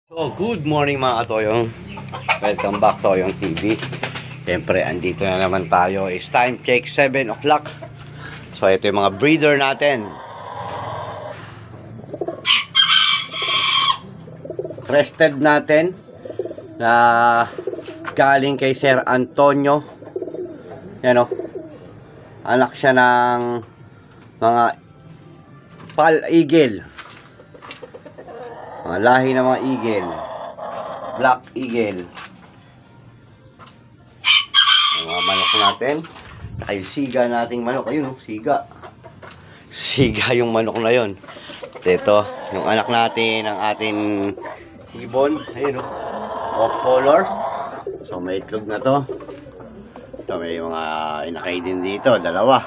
So, good morning mga katoyong. Welcome back to Toyong TV. Siyempre, andito na naman tayo. It's time check, 7 o'clock. So, ito yung mga breeder natin. Crested natin na galing kay Sir Antonio. Yan o. Anak siya ng mga Pal Eagle. Mga lahi ng mga eagle, black eagle. Ang mga manok natin, saka yung siga nating manok. Ayun oh, siga yung manok na yun. Ito yung anak natin, ang ating ibon. Ayun oh, off color. So may itlog na to. Ito may mga inakay din dito, dalawa.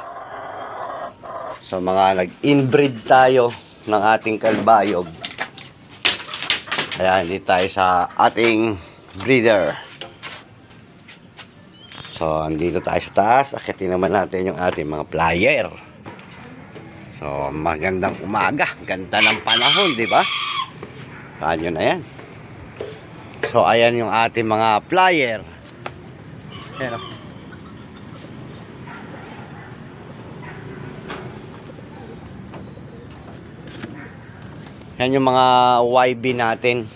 So mga nag-inbreed tayo ng ating kalbayog. Ayan, dito tayo sa ating breeder. So, andito tayo sa taas. Akitin naman natin yung ating mga flyer. So, magandang umaga. Ganda ng panahon, di ba? Kanyo na yan. So, ayan yung ating mga flyer. Ayan o. Yan yung mga YB natin.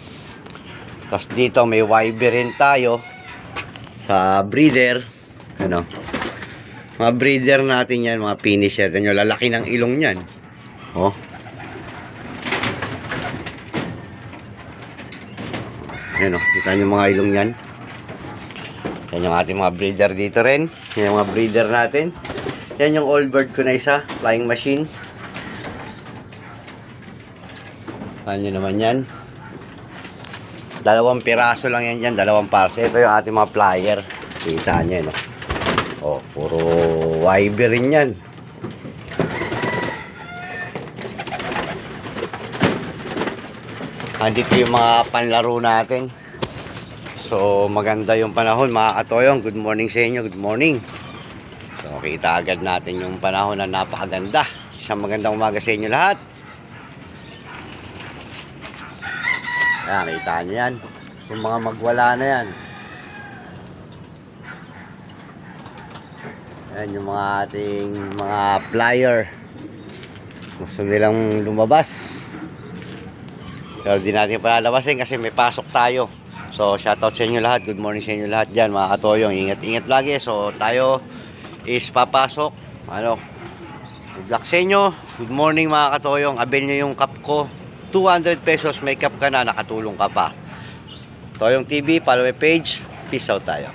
Tapos dito may YB rin tayo sa breeder. Ano? Mga breeder natin yan, mga finisher. Yan yung lalaki ng ilong yan. Oh. Yan oh, kita nyo mga ilong yan. Yan yung ating mga breeder dito rin. Yan yung mga breeder natin. Yan yung old bird ko na isa, flying machine. Ano naman yan? Dalawang piraso lang yan dyan, dalawang parcel. Ito yung ating mga flyer. Kita nyo yun. Oh, puro YB rin yan. Andito yung mga panlaro natin. So, maganda yung panahon mga katoyong. Good morning sa inyo, good morning. So, kita agad natin yung panahon na napakaganda. Isang magandang umaga sa inyo lahat. Ayan, kita nyo yan. Yung mga magwala na yan. Ayan yung mga ating mga flyer. Gusto nilang lumabas. Pero di natin palalabasin kasi may pasok tayo. So shoutout sa inyo lahat. Good morning sa inyo lahat dyan mga katoyong. Ingat-ingat lagi. So tayo is papasok. Ano? Good luck sa inyo. Good morning mga katoyong. Avail nyo yung cup ko. 200 pesos, make up ka na, nakatulong ka pa. Toyong TV, follow my page. Peace out tayo.